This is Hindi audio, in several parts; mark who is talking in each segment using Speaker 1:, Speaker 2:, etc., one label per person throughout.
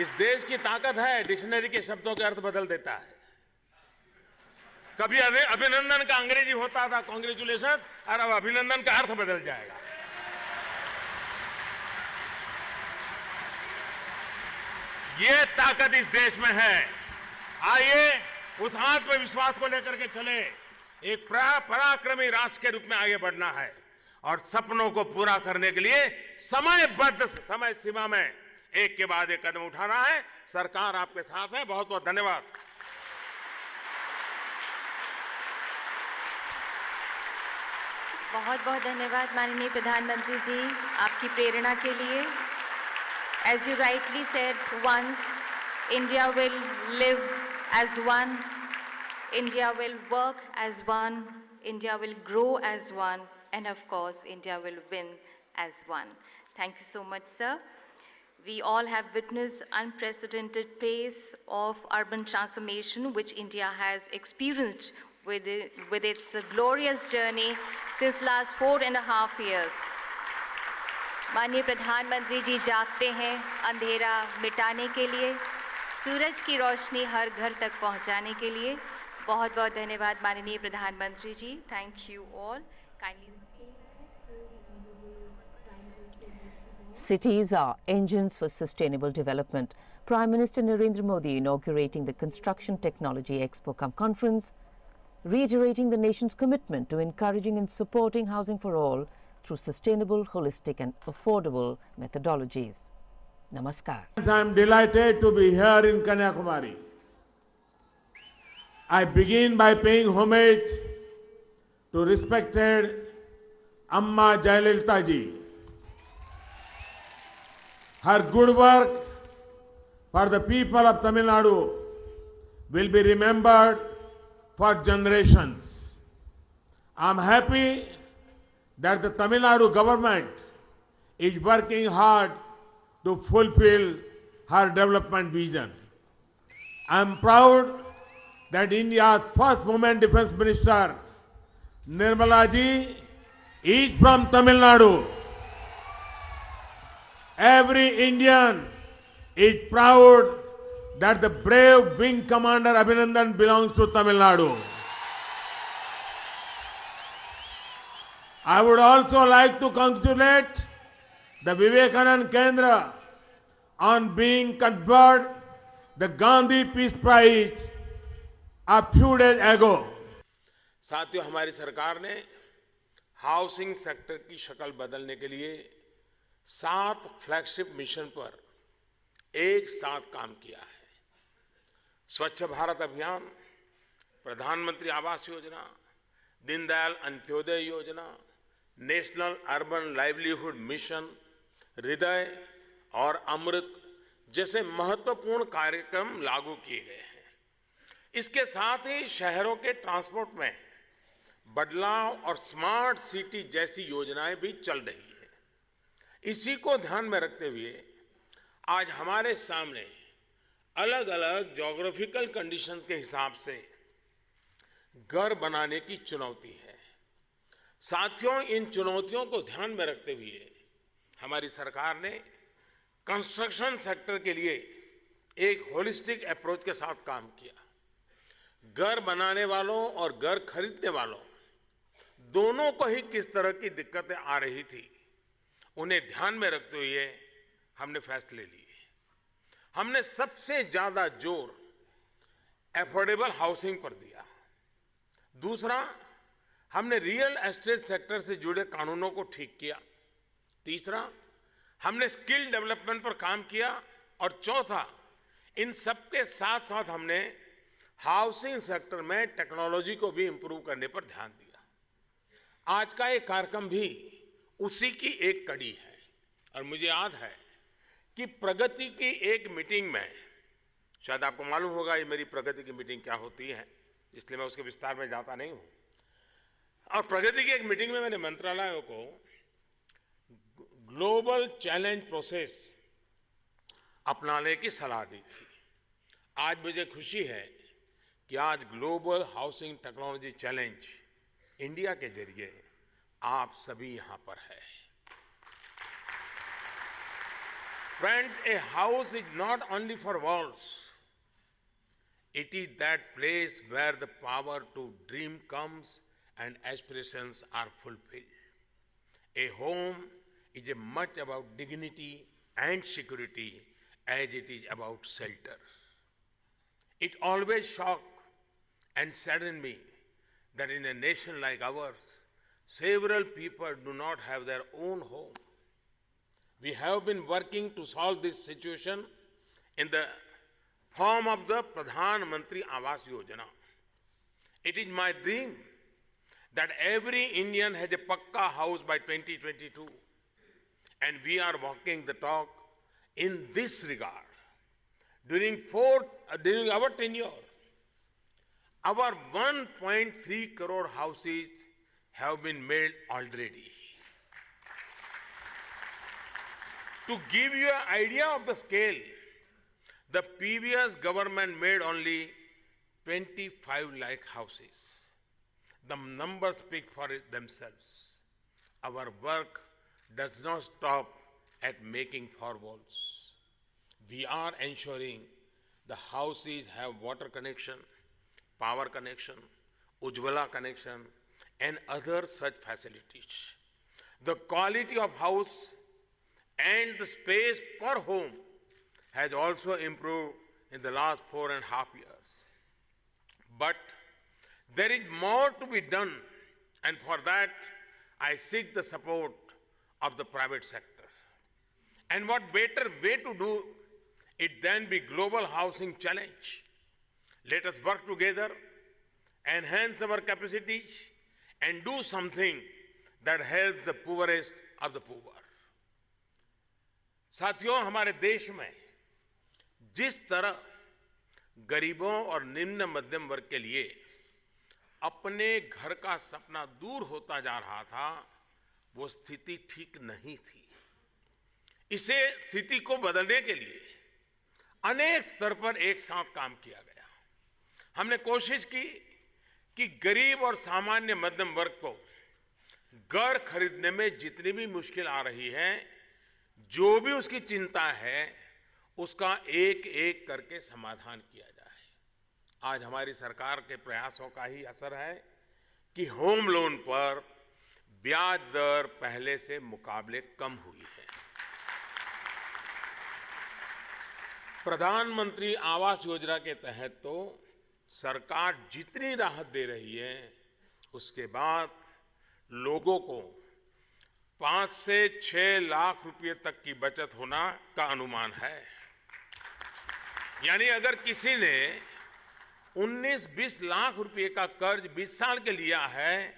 Speaker 1: इस देश की ताकत है, डिक्शनरी के शब्दों के अर्थ बदल देता है। कभी अभिनंदन का अंग्रेजी होता था कॉन्ग्रेचुलेशन, और अब अभिनंदन का अर्थ बदल जाएगा। ये ताकत इस देश में है। आइए उस आत्मविश्वास को लेकर के चले। एक पराक्रमी राष्ट्र के रूप में आगे बढ़ना है और सपनों को पूरा करने के लिए समयबद्ध समय सीमा में एक के बाद एक कदम उठाना है। सरकार आपके साथ है। बहुत बहुत धन्यवाद।
Speaker 2: बहुत बहुत धन्यवाद माननीय प्रधानमंत्री जी आपकी प्रेरणा के लिए। As you rightly said, once India will live as one, India will work as one, India will grow as one, and of course, India will win as one. Thank you so much, sir. We all have witnessed unprecedented pace of urban transformation which India has experienced with its glorious journey since last 4.5 years. माननीय प्रधानमंत्री जी जागते हैं अंधेरा मिटाने के लिए, सूरज की रोशनी हर घर तक पहुंचाने के लिए। बहुत बहुत धन्यवाद माननीय प्रधानमंत्री जी। Thank you all.
Speaker 3: Cities are engines for sustainable development. Prime Minister Narendra Modi inaugurating the Construction Technology Expo Cum Conference, reiterating the nation's commitment to encouraging and supporting housing for all through sustainable, holistic and affordable methodologies. Namaskar.
Speaker 4: I am delighted to be here in Kanyakumari. I begin by paying homage to respected Amma Jayalalitha ji. Her good work for the people of Tamil Nadu will be remembered for generations. I am happy that the Tamil Nadu government is working hard to fulfill her development vision. I am proud that India's first woman defense minister, Nirmala ji, is from Tamil Nadu. Every Indian is proud that the brave wing commander Abhinandan belongs to Tamil Nadu. I would also like to congratulate the Vivekananda Kendra on being conferred the Gandhi Peace Prize a few days ago.
Speaker 1: साथियों, हमारी सरकार ने हाउसिंग सेक्टर की शक्ल बदलने के लिए 7 फ्लैगशिप मिशन पर एक साथ काम किया है। स्वच्छ भारत अभियान, प्रधानमंत्री आवास योजना, दीनदयाल अंत्योदय योजना, नेशनल अर्बन लाइवलीहुड मिशन, हृदय और अमृत जैसे महत्वपूर्ण कार्यक्रम लागू किए गए हैं। इसके साथ ही शहरों के ट्रांसपोर्ट में बदलाव और स्मार्ट सिटी जैसी योजनाएं भी चल रही है। इसी को ध्यान में रखते हुए आज हमारे सामने अलग अलग ज्योग्राफिकल कंडीशन के हिसाब से घर बनाने की चुनौती है। साथियों, इन चुनौतियों को ध्यान में रखते हुए हमारी सरकार ने कंस्ट्रक्शन सेक्टर के लिए एक होलिस्टिक अप्रोच के साथ काम किया। घर बनाने वालों और घर खरीदने वालों दोनों को ही किस तरह की दिक्कतें आ रही थी, उन्हें ध्यान में रखते हुए हमने फैसले लिए। हमने सबसे ज्यादा जोर एफोर्डेबल हाउसिंग पर दिया। दूसरा, हमने रियल एस्टेट सेक्टर से जुड़े कानूनों को ठीक किया। तीसरा, हमने स्किल डेवलपमेंट पर काम किया। और चौथा, इन सबके साथ साथ हमने हाउसिंग सेक्टर में टेक्नोलॉजी को भी इंप्रूव करने पर ध्यान दिया। आज का ये कार्यक्रम भी उसी की एक कड़ी है। और मुझे याद है कि प्रगति की एक मीटिंग में, शायद आपको मालूम होगा ये मेरी प्रगति की मीटिंग क्या होती है, इसलिए मैं उसके विस्तार में जाता नहीं हूं। और प्रगति की एक मीटिंग में मैंने मंत्रालयों को ग्लोबल चैलेंज प्रोसेस अपनाने की सलाह दी थी। आज मुझे खुशी है कि आज global housing technology challenge India के जरिए आप सभी यहां पर है। Friends, a house is not only for walls. It is that place where the power to dream comes and aspirations are fulfilled. A home is as much about dignity and security as it is about shelter. It always shocked and saddened me that in a nation like ours, several people do not have their own home. We have been working to solve this situation in the form of the Pradhan Mantri Awas Yojana. It is my dream that every Indian has a Pakka house by 2022. And we are walking the talk in this regard. During our tenure, our 1.3 crore houses have been made already. To give you an idea of the scale, the previous government made only 25 lakh houses. The numbers speak for themselves. Our work does not stop at making four walls. We are ensuring the houses have water connection, power connection, Ujjwala connection, and other such facilities. The quality of house and the space per home has also improved in the last 4.5 years. But there is more to be done, and for that, I seek the support of the private sector. And what better way to do it than be global housing challenge? Let us work together, enhance our capacities, and do something that helps the poorest of the poor. साथियों, हमारे देश में जिस तरह गरीबों और निम्न मध्यम वर्ग के लिए अपने घर का सपना दूर होता जा रहा था, वो स्थिति ठीक नहीं थी। इसे स्थिति को बदलने के लिए अनेक स्तर पर एक साथ काम किया गया। हमने कोशिश की कि गरीब और सामान्य मध्यम वर्ग को घर खरीदने में जितनी भी मुश्किल आ रही है, जो भी उसकी चिंता है, उसका एक एक करके समाधान किया जाए। आज हमारी सरकार के प्रयासों का ही असर है कि होम लोन पर ब्याज दर पहले से मुकाबले कम हुई है। प्रधानमंत्री आवास योजना के तहत तो सरकार जितनी राहत दे रही है, उसके बाद लोगों को 5 से 6 लाख रुपए तक की बचत होना का अनुमान है। यानी अगर किसी ने 19-20 लाख रुपए का कर्ज 20 साल के लिया है,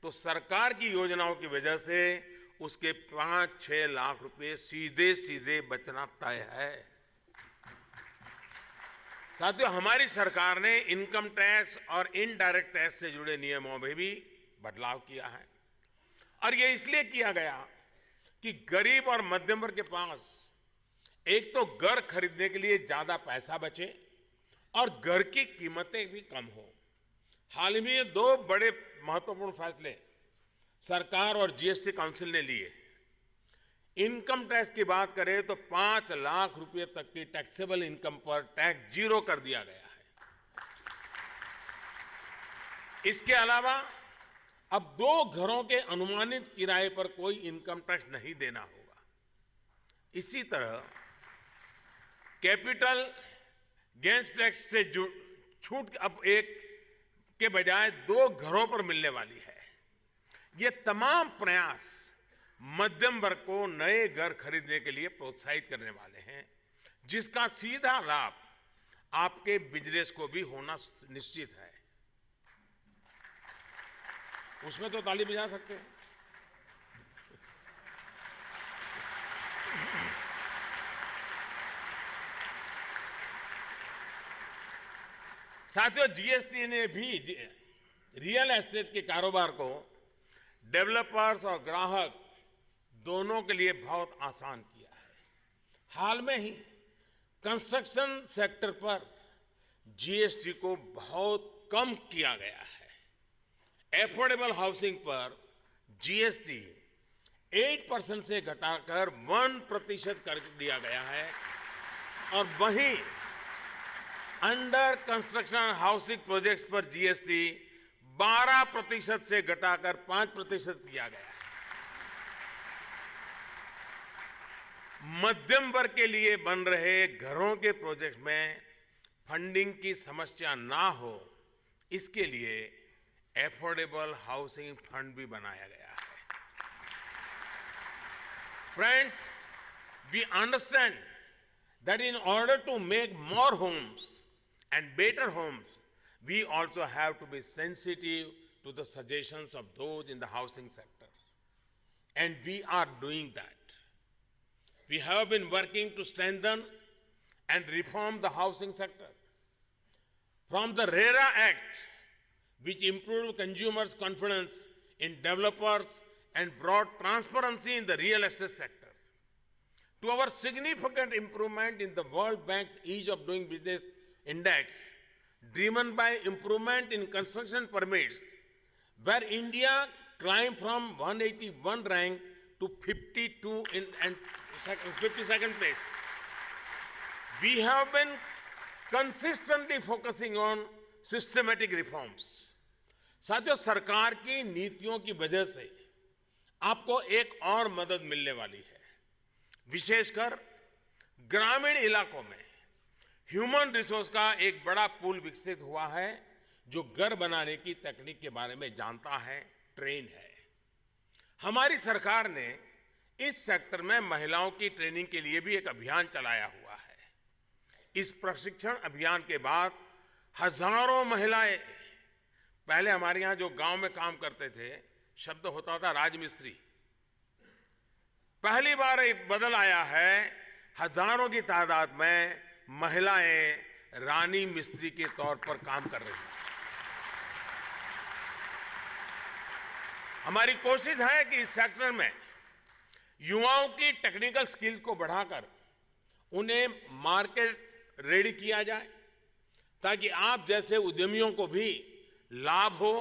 Speaker 1: तो सरकार की योजनाओं की वजह से उसके 5-6 लाख रुपए सीधे सीधे बचना तय है। साथियों, हमारी सरकार ने इनकम टैक्स और इनडायरेक्ट टैक्स से जुड़े नियमों में भी बदलाव किया है, और ये इसलिए किया गया कि गरीब और मध्यम वर्ग के पास एक तो घर खरीदने के लिए ज्यादा पैसा बचे और घर की कीमतें भी कम हो। हाल ही में 2 बड़े महत्वपूर्ण फैसले सरकार और जीएसटी काउंसिल ने लिए। इनकम टैक्स की बात करें तो 5 लाख रुपए तक की टैक्सेबल इनकम पर टैक्स 0 कर दिया गया है। इसके अलावा अब 2 घरों के अनुमानित किराए पर कोई इनकम टैक्स नहीं देना होगा। इसी तरह कैपिटल गेन्स टैक्स से छूट अब एक के बजाय 2 घरों पर मिलने वाली है। ये तमाम प्रयास मध्यम वर्ग को नए घर खरीदने के लिए प्रोत्साहित करने वाले हैं, जिसका सीधा लाभ आपके बिजनेस को भी होना निश्चित है। उसमें तो ताली बजा सकते हैं। साथियों, जीएसटी ने भी रियल एस्टेट के कारोबार को डेवलपर्स और ग्राहक दोनों के लिए बहुत आसान किया है। हाल में ही कंस्ट्रक्शन सेक्टर पर जीएसटी को बहुत कम किया गया है। एफोर्डेबल हाउसिंग पर जीएसटी 8% से घटाकर 1% कर दिया गया है और वहीं अंडर कंस्ट्रक्शन हाउसिंग प्रोजेक्ट्स पर जीएसटी 12% से घटाकर 5% किया गया है। मध्यम वर्ग के लिए बन रहे घरों के प्रोजेक्ट में फंडिंग की समस्या ना हो, इसके लिए एफोर्डेबल हाउसिंग फंड भी बनाया गया है। Friends, we understand that in order to make more homes and better homes, we also have to be sensitive to the suggestions of those in the housing sector. And we are doing that. We have been working to strengthen and reform the housing sector. From the RERA Act, which improved consumers' confidence in developers and brought transparency in the real estate sector, to our significant improvement in the World Bank's Ease of Doing Business Index, driven by improvement in construction permits, where India climbed from 181 rank to 52 and 52nd place. We have been consistently focusing on systematic reforms. साथियों, सरकार की नीतियों की वजह से आपको एक और मदद मिलने वाली है। विशेषकर ग्रामीण इलाकों में ह्यूमन रिसोर्स का एक बड़ा पूल विकसित हुआ है, जो घर बनाने की तकनीक के बारे में जानता है, ट्रेन है। हमारी सरकार ने इस सेक्टर में महिलाओं की ट्रेनिंग के लिए भी एक अभियान चलाया हुआ है। इस प्रशिक्षण अभियान के बाद हजारों महिलाएं, पहले हमारे यहाँ जो गांव में काम करते थे, शब्द होता था राजमिस्त्री, पहली बार एक बदल आया है। हजारों की तादाद में महिलाएं रानी मिस्त्री के तौर पर काम कर रही हैं। हमारी कोशिश है कि इस सेक्टर में युवाओं की टेक्निकल स्किल्स को बढ़ाकर उन्हें मार्केट रेडी किया जाए, ताकि आप जैसे उद्यमियों को भी लाभ हो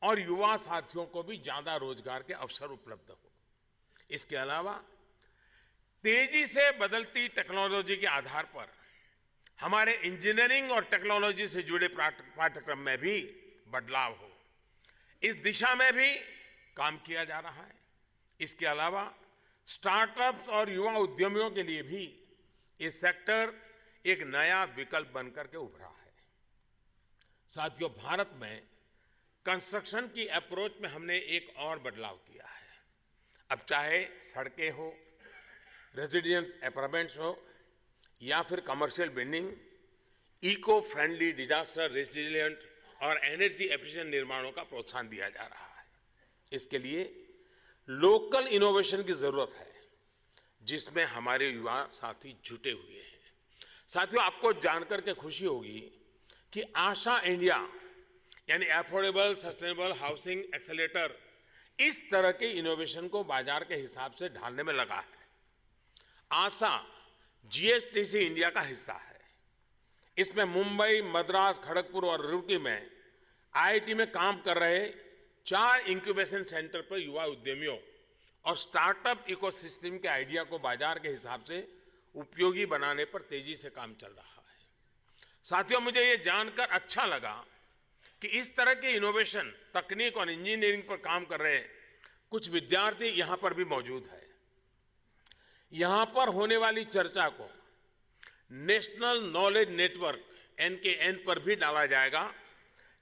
Speaker 1: और युवा साथियों को भी ज्यादा रोजगार के अवसर उपलब्ध हो। इसके अलावा तेजी से बदलती टेक्नोलॉजी के आधार पर हमारे इंजीनियरिंग और टेक्नोलॉजी से जुड़े पाठ्यक्रम में भी बदलाव हो, इस दिशा में भी काम किया जा रहा है। इसके अलावा स्टार्टअप्स और युवा उद्यमियों के लिए भी ये सेक्टर एक नया विकल्प बनकर के उभरा है। साथियों, भारत में कंस्ट्रक्शन की अप्रोच में हमने एक और बदलाव किया है। अब चाहे सड़कें हो, रेजिडेंस अपार्टमेंट्स हो या फिर commercial building, eco friendly, disaster resilient और एनर्जी एफिशिएंट निर्माणों का प्रोत्साहन दिया जा रहा है। इसके लिए लोकल इनोवेशन की जरूरत है, जिसमें हमारे युवा साथी जुटे हुए हैं। साथियों, आपको जानकर के खुशी होगी कि आशा इंडिया यानी अफोर्डेबल सस्टेनेबल हाउसिंग एक्सेलेरेटर इस तरह के इनोवेशन को बाजार के हिसाब से ढालने में लगा है। आशा जीएसटीसी इंडिया का हिस्सा है। इसमें मुंबई, मद्रास, खड़गपुर और रुड़की में आईआईटी में काम कर रहे 4 इंक्यूबेशन सेंटर पर युवा उद्यमियों और स्टार्टअप इकोसिस्टम के आइडिया को बाजार के हिसाब से उपयोगी बनाने पर तेजी से काम चल रहा है। साथियों, मुझे ये जानकर अच्छा लगा कि इस तरह के इनोवेशन, तकनीक और इंजीनियरिंग पर काम कर रहे कुछ विद्यार्थी यहां पर भी मौजूद है। यहां पर होने वाली चर्चा को नेशनल नॉलेज नेटवर्क NKN पर भी डाला जाएगा,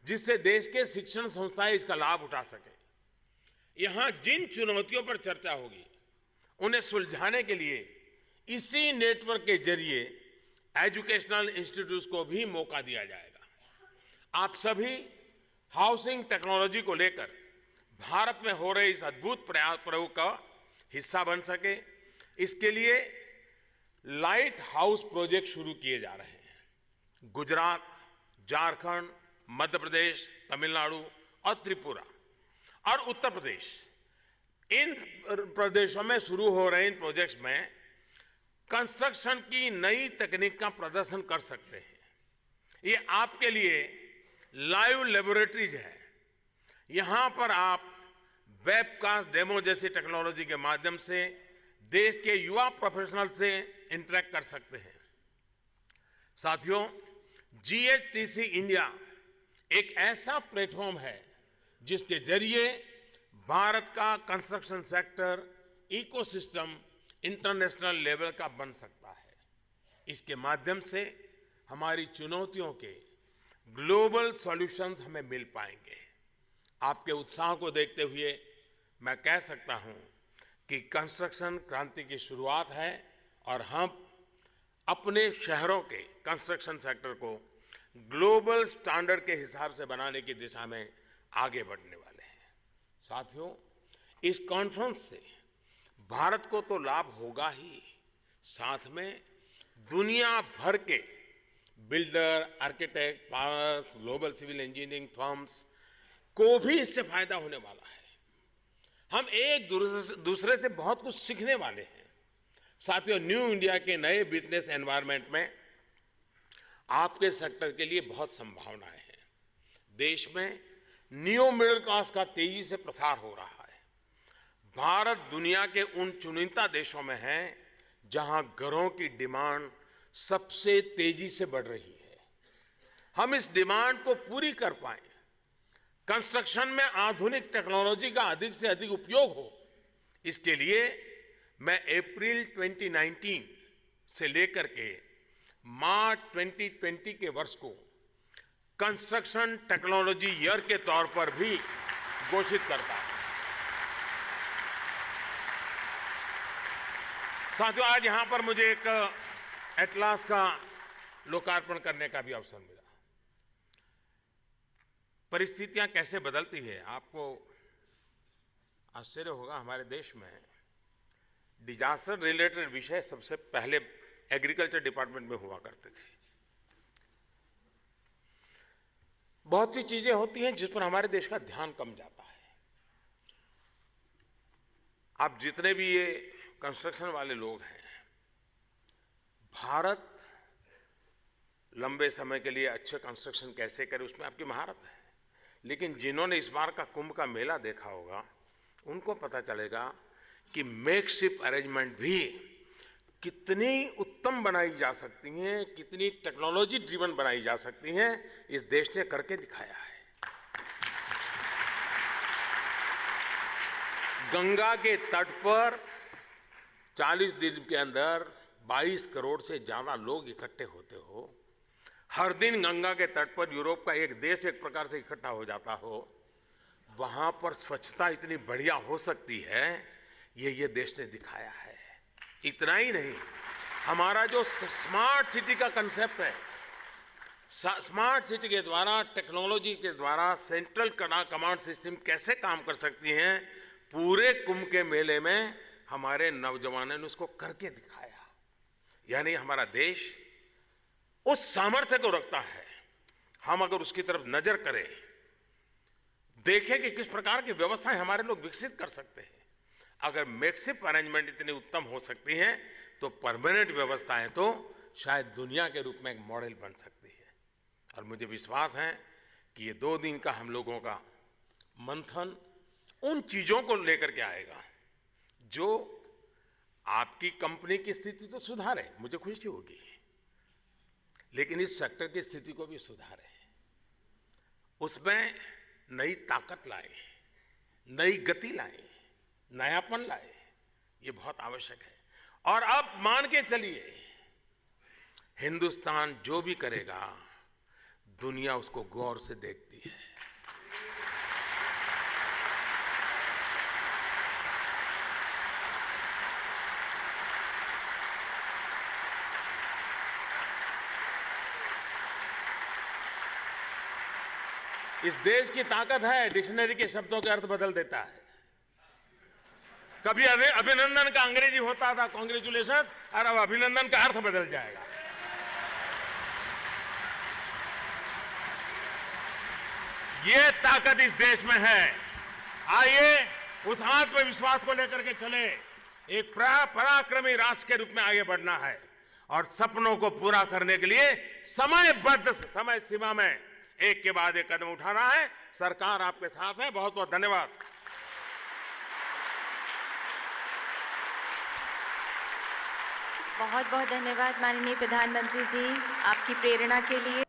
Speaker 1: जिससे देश के शिक्षण संस्थाएं इसका लाभ उठा सके। यहां जिन चुनौतियों पर चर्चा होगी, उन्हें सुलझाने के लिए इसी नेटवर्क के जरिए एजुकेशनल इंस्टीट्यूट्स को भी मौका दिया जाएगा। आप सभी हाउसिंग टेक्नोलॉजी को लेकर भारत में हो रहे इस अद्भुत प्रयोग का हिस्सा बन सके, इसके लिए लाइट हाउस प्रोजेक्ट शुरू किए जा रहे हैं। गुजरात, झारखंड, मध्य प्रदेश, तमिलनाडु और त्रिपुरा और उत्तर प्रदेश, इन प्रदेशों में शुरू हो रहे इन प्रोजेक्ट्स में कंस्ट्रक्शन की नई तकनीक का प्रदर्शन कर सकते हैं। ये आपके लिए लाइव लेबोरेटरीज है। यहां पर आप वेबकास्ट डेमो जैसी टेक्नोलॉजी के माध्यम से देश के युवा प्रोफेशनल से इंटरेक्ट कर सकते हैं। साथियों, GSTC इंडिया एक ऐसा प्लेटफॉर्म है जिसके जरिए भारत का construction sector ecosystem international level का बन सकता है। इसके माध्यम से हमारी चुनौतियों के ग्लोबल सॉल्यूशंस हमें मिल पाएंगे। आपके उत्साह को देखते हुए मैं कह सकता हूं कि कंस्ट्रक्शन क्रांति की शुरुआत है और हम अपने शहरों के कंस्ट्रक्शन सेक्टर को ग्लोबल स्टैंडर्ड के हिसाब से बनाने की दिशा में आगे बढ़ने वाले हैं। साथियों, इस कॉन्फ्रेंस से भारत को तो लाभ होगा ही, साथ में दुनिया भर के बिल्डर, आर्किटेक्ट, पार्स, ग्लोबल सिविल इंजीनियरिंग फर्म्स को भी इससे फायदा होने वाला है। हम एक दूसरे से बहुत कुछ सीखने वाले हैं। साथियों, न्यू इंडिया के नए बिजनेस एनवायरनमेंट में आपके सेक्टर के लिए बहुत संभावनाएं हैं। देश में न्यू मिडिल क्लास का तेजी से प्रसार हो रहा है। भारत दुनिया के उन चुनिंदा देशों में है जहां घरों की डिमांड सबसे तेजी से बढ़ रही है। हम इस डिमांड को पूरी कर पाए, कंस्ट्रक्शन में आधुनिक टेक्नोलॉजी का अधिक से अधिक उपयोग हो, इसके लिए मैं अप्रैल 2019 से लेकर के मार्च 2020 के वर्ष को कंस्ट्रक्शन टेक्नोलॉजी ईयर के तौर पर भी घोषित करता हूं। साथियों, आज यहां पर मुझे एक एटलास का लोकार्पण करने का भी अवसर मिला। परिस्थितियां कैसे बदलती है, आपको आश्चर्य होगा। हमारे देश में डिजास्टर रिलेटेड विषय सबसे पहले एग्रीकल्चर डिपार्टमेंट में हुआ करते थे। बहुत सी चीजें होती हैं जिस पर हमारे देश का ध्यान कम जाता है। आप जितने भी ये कंस्ट्रक्शन वाले लोग हैं, भारत लंबे समय के लिए अच्छे कंस्ट्रक्शन कैसे करे उसमें आपकी महारत है। लेकिन जिन्होंने इस बार का कुंभ का मेला देखा होगा, उनको पता चलेगा कि मेकशिफ्ट अरेंजमेंट भी कितनी उत्तम बनाई जा सकती हैं, कितनी टेक्नोलॉजी ड्रिवन बनाई जा सकती हैं। इस देश ने करके दिखाया है। गंगा के तट पर 40 दिन के अंदर 22 करोड़ से ज्यादा लोग इकट्ठे होते हो। हर दिन गंगा के तट पर यूरोप का एक देश एक प्रकार से इकट्ठा हो जाता हो। वहां पर स्वच्छता इतनी बढ़िया हो सकती है, ये देश ने दिखाया है। इतना ही नहीं, हमारा जो स्मार्ट सिटी का कंसेप्ट है, स्मार्ट सिटी के द्वारा, टेक्नोलॉजी के द्वारा सेंट्रल कमांड सिस्टम कैसे काम कर सकती हैं, पूरे कुंभ के मेले में हमारे नौजवानों ने उसको करके दिखाया। यानी हमारा देश उस सामर्थ्य को रखता है। हम अगर उसकी तरफ नजर करें, देखें कि किस प्रकार की व्यवस्थाएं हमारे लोग विकसित कर सकते हैं। अगर मेकशिफ्ट अरेंजमेंट इतनी उत्तम हो सकती हैं, तो परमानेंट व्यवस्थाएं तो शायद दुनिया के रूप में एक मॉडल बन सकती है। और मुझे विश्वास है कि ये 2 दिन का हम लोगों का मंथन उन चीजों को लेकर के आएगा जो आपकी कंपनी की स्थिति तो सुधारे, मुझे खुशी होगी, लेकिन इस सेक्टर की स्थिति को भी सुधारे, उसमें नई ताकत लाए, नई गति लाए, नयापन लाए। ये बहुत आवश्यक है। और अब मान के चलिए, हिंदुस्तान जो भी करेगा, दुनिया उसको गौर से देखती है। इस देश की ताकत है, डिक्शनरी के शब्दों के अर्थ बदल देता है। कभी अभिनंदन का अंग्रेजी होता था कांग्रेचुलेशन, और अब अभिनंदन का अर्थ बदल जाएगा। ये ताकत इस देश में है। आइए उस आत्मविश्वास को लेकर के चले। एक पराक्रमी राष्ट्र के रूप में आगे बढ़ना है और सपनों को पूरा करने के लिए समयबद्ध समय सीमा में एक के बाद एक कदम उठाना है। सरकार आपके साथ है। बहुत बहुत धन्यवाद।
Speaker 2: बहुत बहुत धन्यवाद माननीय प्रधानमंत्री जी आपकी प्रेरणा के लिए।